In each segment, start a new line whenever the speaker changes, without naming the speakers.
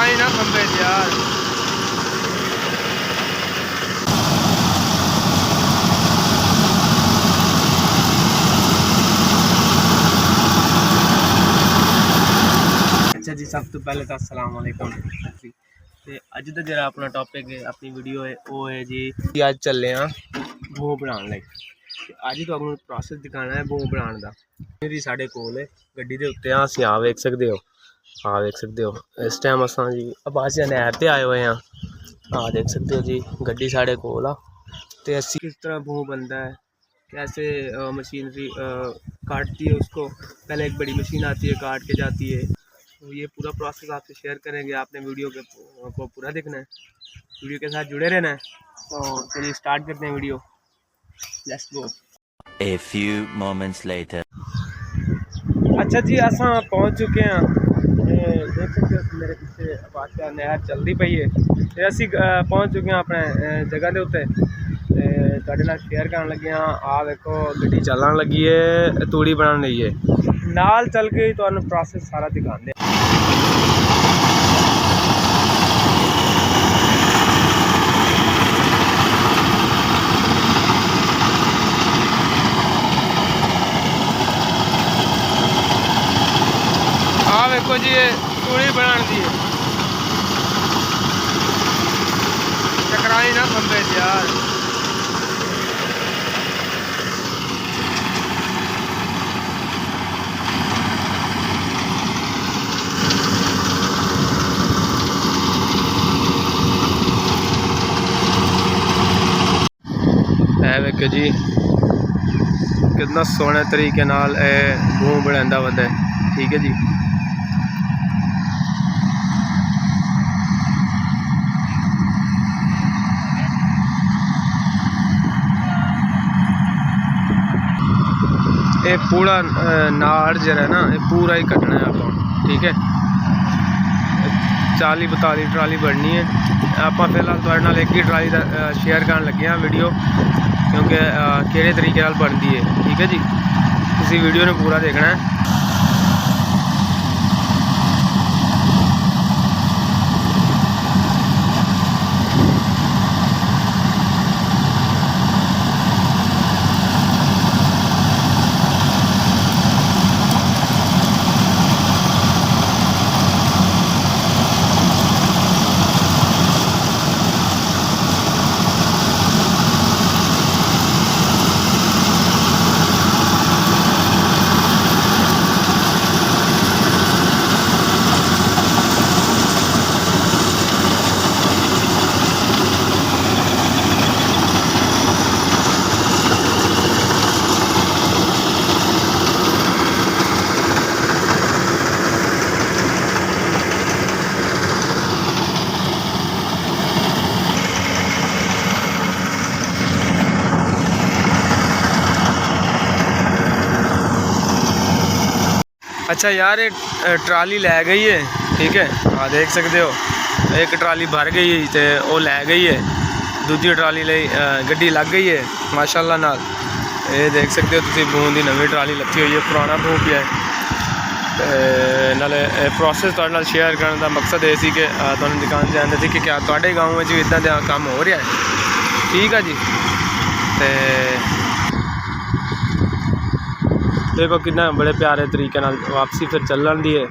टकराई ना खंबे यार। अच्छा जी, सब तो पहले तो अस्सलाम वालेकुम। ते अज दा जरा अपना टॉपिक है, अपनी वीडियो है वो है जी अज चले हाँ भों बनाने लगे। अज तुहानू प्रोसेस दिखाना है भों बनाने का। मेरी साढ़े कोल है गड्डी दे उत्ते, असीं आ वेख सकते हो, हाँ देख सकते हो इस टाइम असां जी अब्बासिया नहर ते आए हुए हैं। हाँ देख सकते हो जी गड्डी साढ़े कोल आ। ते असीं किस तरह भों बनता है, कैसे मशीनरी काटती है उसको। पहले एक बड़ी मशीन आती है काट के जाती है, तो ये पूरा प्रोसेस आपसे शेयर करेंगे। आपने वीडियो को पूरा देखना है, वीडियो के साथ जुड़े रहना है। तो चलिए स्टार्ट करते हैं video, let's go.
A few moments later.
अच्छा जी, असां पहुंच चुके हैं। देख सकते हो मेरे पीछे अब्बासिया नहर चलती पई है। तो असीं पहुंच चुके हैं अपने जगह के उत्ते। तुहाडे नाल शेयर करन लगे हाँ। आ देखो गड्डी चलन लगी है, तूड़ी बनाने लगी है। नाल चल के तुहानू प्रोसेस सारा दिखाते हैं। हाँ देखो जी, ये तूड़ी बनाने दी है। टकराई ना खंबे यार। देखो जी कितना सोहने तरीके नाल भों बनांदा वंदा है। ठीक है जी, ये पूरा नाड़ जरा ना ये पूरा ही कटना है आप। ठीक है, 40-42 ट्राली बढ़नी है। आप फिलहाल तुहाडे नाल एक ही ट्राली का शेयर कर लगे हैं वीडियो, क्योंकि किहड़े तरीके नाल बनती है। ठीक है जी, तुसीं वीडियो ने पूरा देखना है। अच्छा यार, ये ट्राली लै गई है। ठीक है, हाँ देख सकते हो एक ट्राली भर गई है तो वो लै गई है। दूजी ट्राली गड्डी लग गई है माशाल्लाह नाल। ये देख सकते हो तुसीं भों दी नवीं ट्राली लत्ती हुई है, पुराना भों पिया है। नाले प्रोसेस तुहाडे नाल शेयर करने का मकसद ये सी कि तुहानू दिखाना चाहते थे कि क्या तुहाडे गाँव में भी इदां दा काम हो रहा है। ठीक है जी, तो देखो कितना बड़े प्यारे तरीके नाल वापसी फिर चलन दी है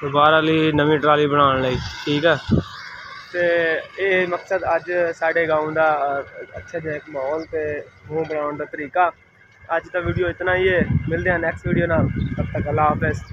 दोबारा ली नवी ट्राली बनाने लई। ठीक है, तो ये मकसद अज साढ़े गाँव का अच्छा जहा एक माहौल तो भों बनाने का तरीका। अज का वीडियो इतना ही है, मिलते हैं नैक्सट वीडियो नाल। तब तक अल्लाह हाफिज़।